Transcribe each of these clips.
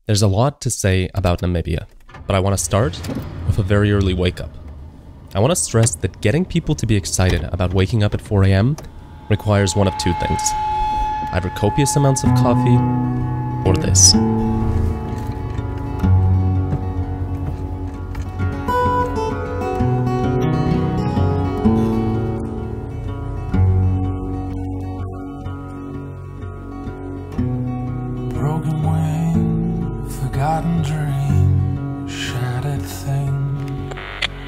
There's a lot to say about Namibia, but I want to start with a very early wake up. I want to stress that getting people to be excited about waking up at 4 AM requires one of two things. Either copious amounts of coffee, or this. Broken wing, forgotten dream, shattered thing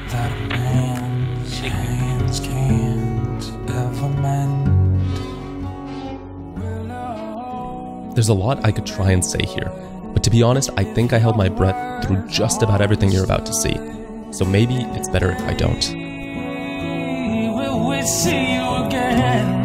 that a man's hands can't ever mend. There's a lot I could try and say here, but to be honest, I think I held my breath through just about everything you're about to see. So maybe it's better if I don't. Will we see you again?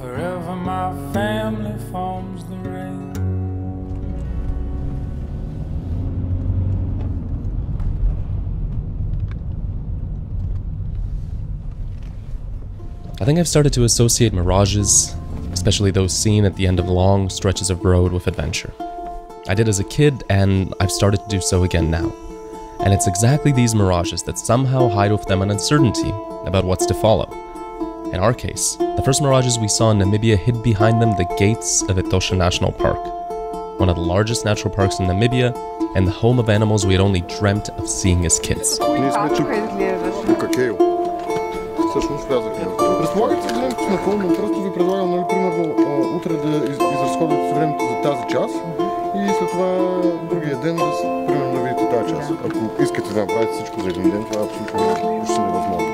Forever my family forms the rain. I think I've started to associate mirages, especially those seen at the end of long stretches of road, with adventure. I did as a kid, and I've started to do so again now. And it's exactly these mirages that somehow hide with them an uncertainty about what's to follow. In our case, the first mirages we saw in Namibia hid behind them the gates of Etosha National Park, one of the largest natural parks in Namibia and the home of animals we had only dreamt of seeing as kids. Всъщност влязахме. Предполагате ли времето си напълно, просто ви предлагам, нали, примерно, утре да изразходвате времето за тази част и след това другия ден да примерно да видите тази част. Ако искате да направите всичко за един ден, това е абсолютно почти невъзможно.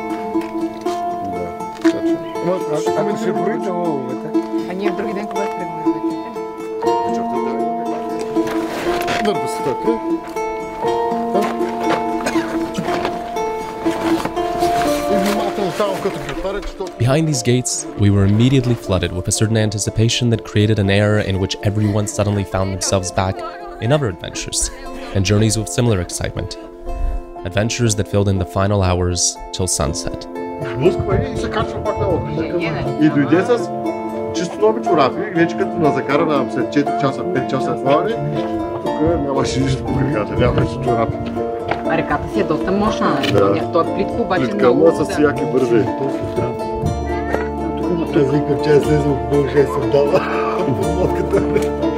Да, така че. Ако ще броите лъвовете? А ние в други ден кога тръгваме да летите? Чакайте да имаме. Дърба си така. Behind these gates, we were immediately flooded with a certain anticipation that created an air in which everyone suddenly found themselves back in other adventures, and journeys with similar excitement. Adventures that filled in the final hours till sunset. И дойде с чисто нови чорапи, вече като на закарана след 4 часа, 5 часа плаване, тук нямаше нищо по краката, нямаше чорапи. Реката си е доста мощна, нали? Да. Той е плитко, обаче плитка, много... Плитка, с яки бързи. Аз викам, че е слезал в Бължа и съм дала в лодката.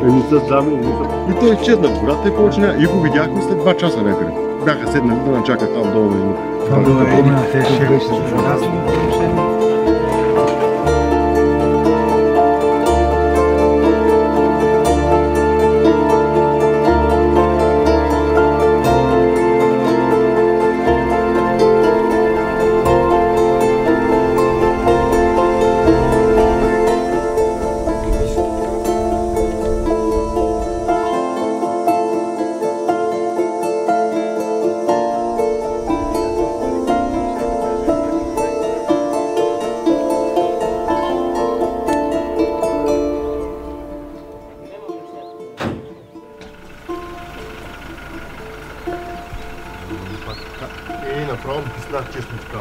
Не са дами, не са... И той изчезна в гората и повече няма. И го видяхме след 2 часа някъде. Бяха седнали да начакат там долу. Това да помня, те ще беше ужасно. правилно писнах честно така.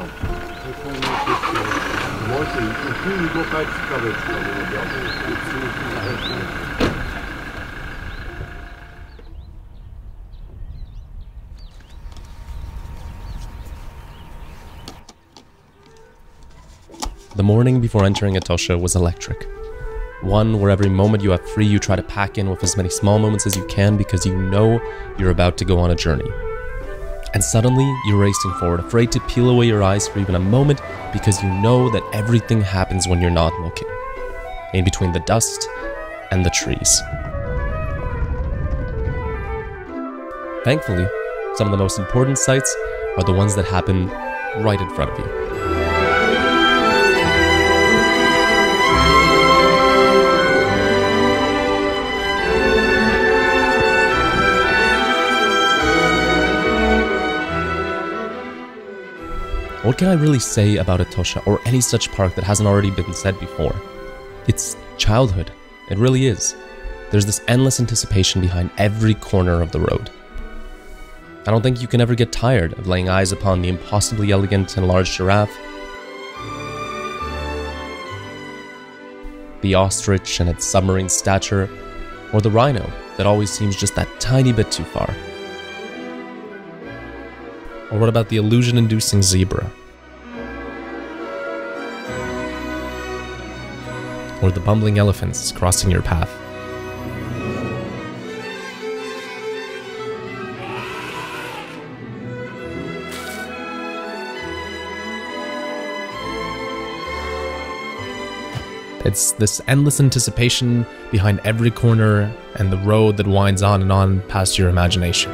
Може и до тази така вече. The morning before entering Etosha was electric. One where every moment you have free you try to pack in with as many small moments as you can because you know you're about to go on a journey. And suddenly, you're racing forward, afraid to peel away your eyes for even a moment because you know that everything happens when you're not looking, in between the dust and the trees. Thankfully, some of the most important sights are the ones that happen right in front of you. What can I really say about Etosha or any such park that hasn't already been said before? It's childhood. It really is. There's this endless anticipation behind every corner of the road. I don't think you can ever get tired of laying eyes upon the impossibly elegant and large giraffe, the ostrich and its submarine stature, or the rhino that always seems just that tiny bit too far. Or what about the illusion-inducing zebra? Or the bumbling elephants crossing your path? It's this endless anticipation behind every corner and the road that winds on and on past your imagination.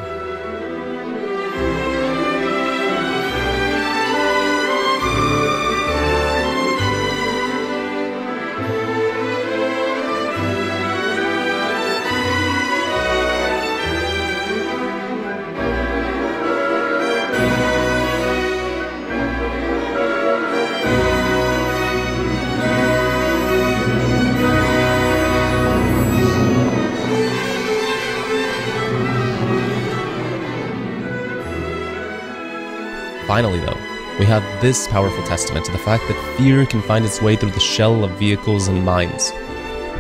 Finally, though, we have this powerful testament to the fact that fear can find its way through the shell of vehicles and minds.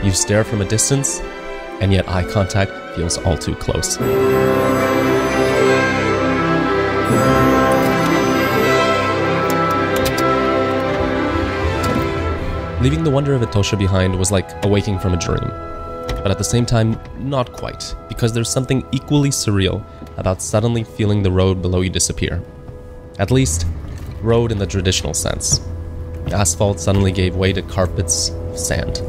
You stare from a distance, and yet eye contact feels all too close. Leaving the wonder of Etosha behind was like awaking from a dream. But at the same time, not quite, because there's something equally surreal about suddenly feeling the road below you disappear. At least, road in the traditional sense. Asphalt suddenly gave way to carpets of sand.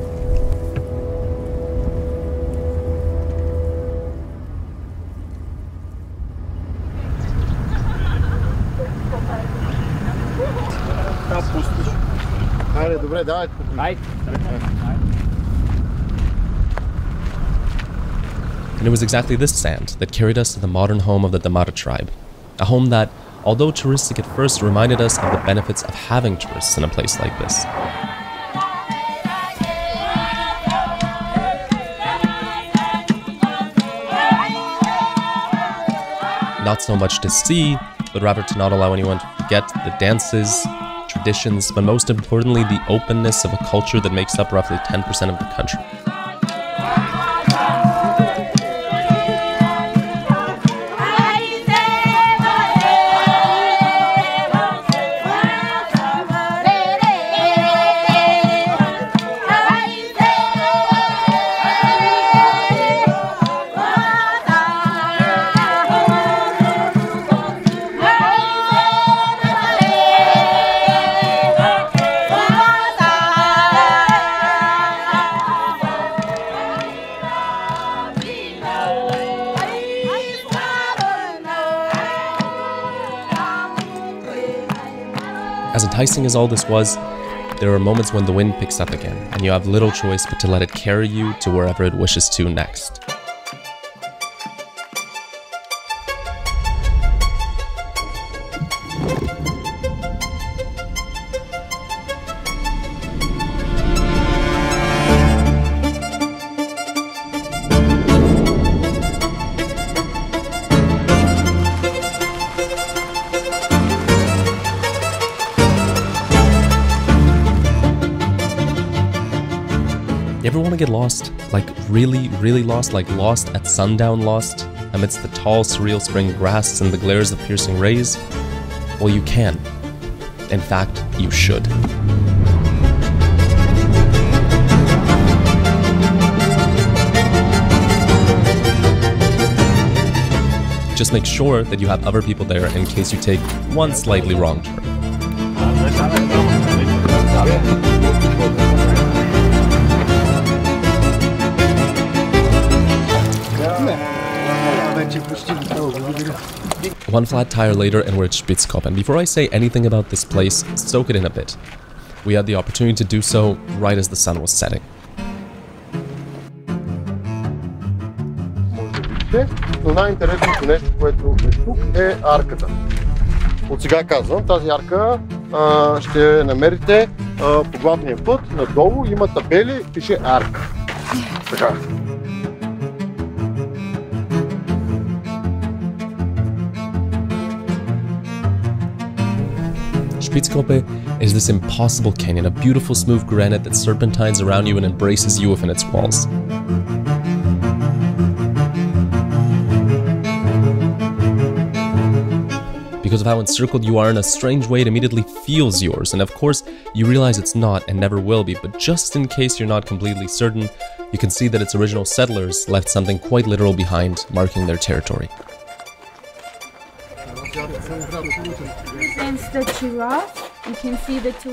And it was exactly this sand that carried us to the modern home of the Damara tribe. A home that, although touristic at first, reminded us of the benefits of having tourists in a place like this. Not so much to see, but rather to not allow anyone to forget the dances, traditions, but most importantly, the openness of a culture that makes up roughly 10% of the country. As enticing as all this was, there are moments when the wind picks up again, and you have little choice but to let it carry you to wherever it wishes to next. ever want to get lost? Like really, really lost? Like lost at sundown lost? Amidst the tall, surreal spring grass and the glares of piercing rays? Well, you can. In fact, you should. Just make sure that you have other people there in case you take one slightly wrong turn. One flat tire later and we're at SPITZKOPPE, and before I say anything about this place, soak it in a bit. We had the opportunity to do so right as the sun was setting. Но най-интересното нещо, което е тук, е арката. От сега казвам, тази арка ще намерите по главния път, надолу има табели, пише арка. Така. SPITZKOPPE is this impossible canyon, a beautiful smooth granite that serpentines around you and embraces you within its walls. Because of how encircled you are in a strange way, it immediately feels yours, and of course, you realize it's not and never will be, but just in case you're not completely certain, you can see that its original settlers left something quite literal behind, marking their territory.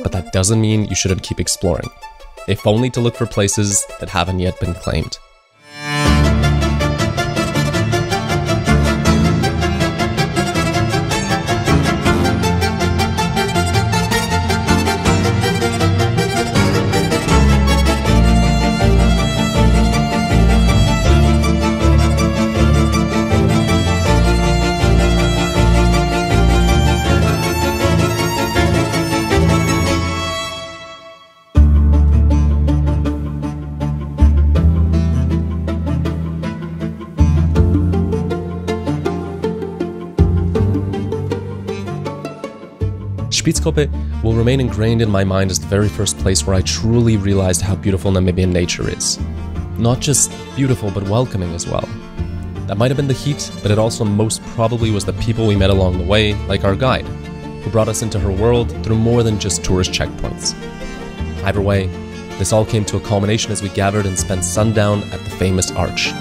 But that doesn't mean you shouldn't keep exploring, if only to look for places that haven't yet been claimed. SPITZKOPPE will remain ingrained in my mind as the very first place where I truly realized how beautiful Namibian nature is. Not just beautiful, but welcoming as well. That might have been the heat, but it also most probably was the people we met along the way, like our guide, who brought us into her world through more than just tourist checkpoints. Either way, this all came to a culmination as we gathered and spent sundown at the famous arch.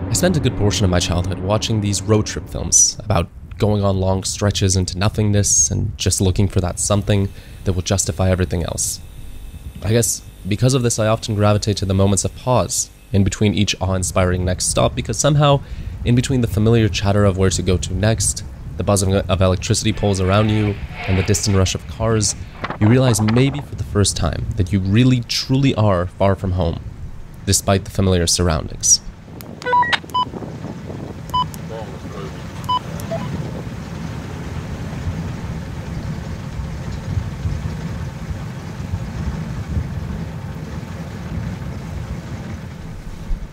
I spent a good portion of my childhood watching these road trip films about going on long stretches into nothingness and just looking for that something that will justify everything else. I guess because of this I often gravitate to the moments of pause in between each awe-inspiring next stop, because somehow in between the familiar chatter of where to go to next, the buzz of electricity poles around you, and the distant rush of cars, you realize maybe for the first time that you really truly are far from home, despite the familiar surroundings.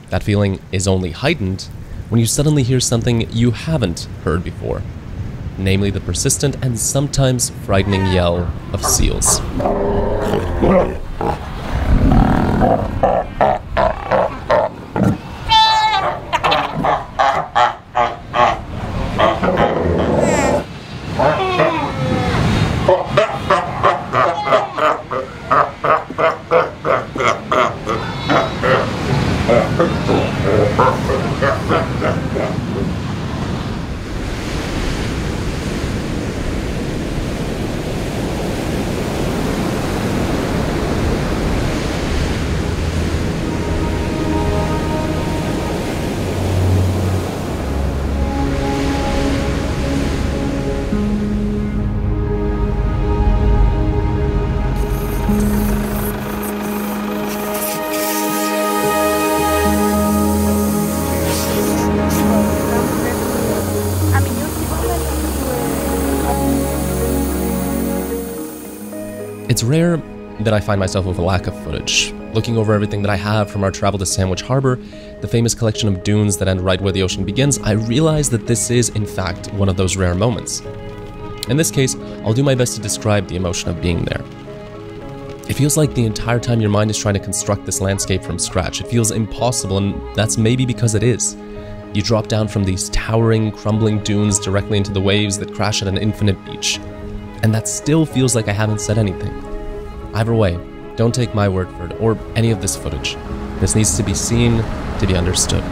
That feeling is only heightened when you suddenly hear something you haven't heard before, namely the persistent and sometimes frightening yell of seals. rare that I find myself with a lack of footage. Looking over everything that I have from our travel to Sandwich Harbor, the famous collection of dunes that end right where the ocean begins, I realize that this is, in fact, one of those rare moments. In this case, I'll do my best to describe the emotion of being there. It feels like the entire time your mind is trying to construct this landscape from scratch. It feels impossible, and that's maybe because it is. You drop down from these towering, crumbling dunes directly into the waves that crash at an infinite beach. And that still feels like I haven't said anything. Either way, don't take my word for it, or any of this footage. This needs to be seen to be understood.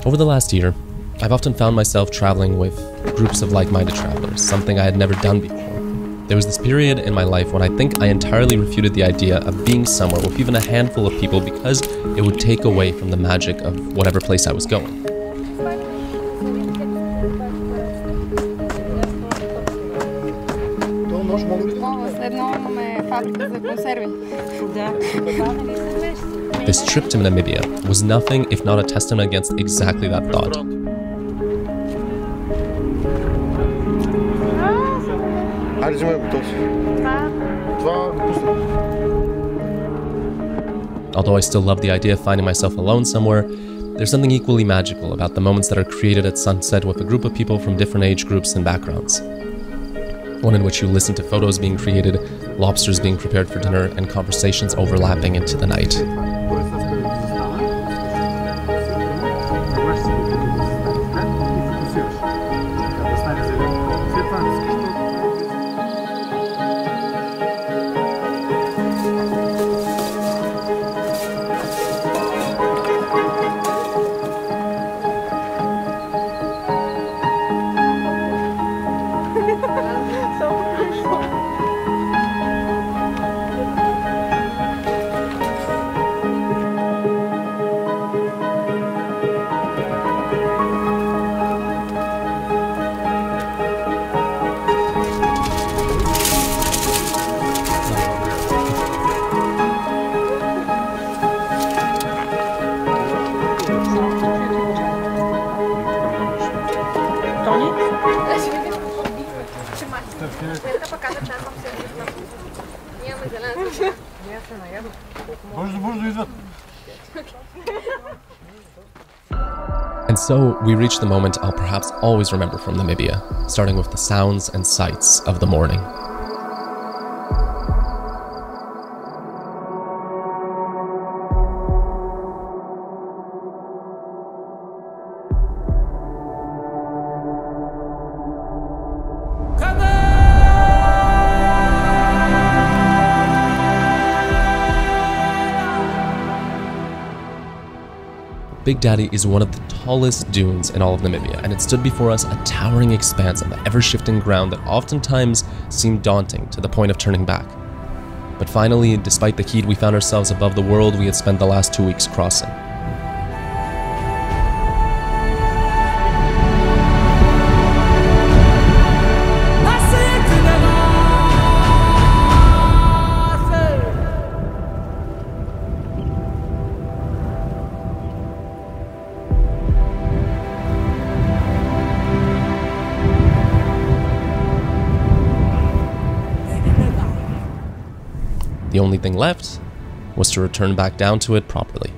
Over the last year, I've often found myself traveling with groups of like-minded travelers, something I had never done before. There was this period in my life when I think I entirely refuted the idea of being somewhere with even a handful of people because it would take away from the magic of whatever place I was going. This trip to Namibia was nothing if not a testament against exactly that thought. Although I still love the idea of finding myself alone somewhere, there's something equally magical about the moments that are created at sunset with a group of people from different age groups and backgrounds. One in which you listen to photos being created, lobsters being prepared for dinner, and conversations overlapping into the night. And so we reach the moment I'll perhaps always remember from Namibia, starting with the sounds and sights of the morning. Big Daddy is one of the tallest dunes in all of Namibia, and it stood before us a towering expanse of ever-shifting ground that oftentimes seemed daunting to the point of turning back. But finally, despite the heat, we found ourselves above the world we had spent the last 2 weeks crossing. The only thing left was to return back down to it properly.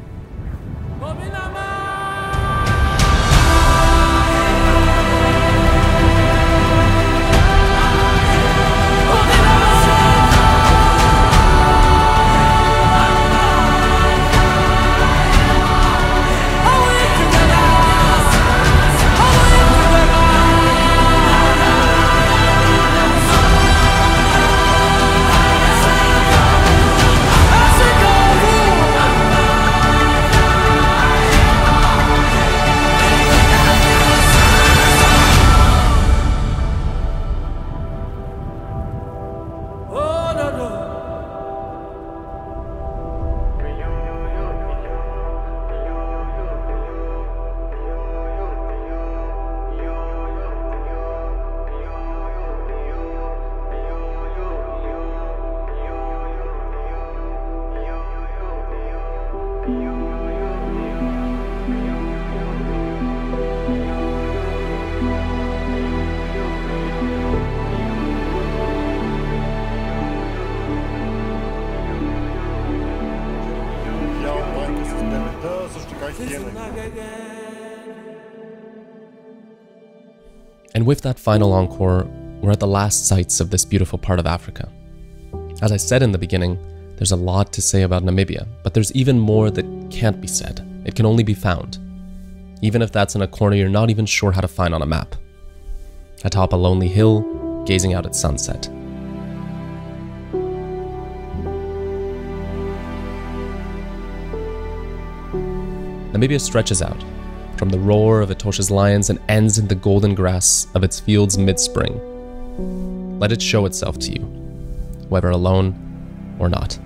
And with that final encore, we're at the last sights of this beautiful part of Africa. As I said in the beginning, there's a lot to say about Namibia, but there's even more that can't be said. It can only be found. Even if that's in a corner you're not even sure how to find on a map. Atop a lonely hill, gazing out at sunset. Namibia stretches out, from the roar of Etosha's lions and ends in the golden grass of its fields mid-spring. Let it show itself to you, whether alone or not.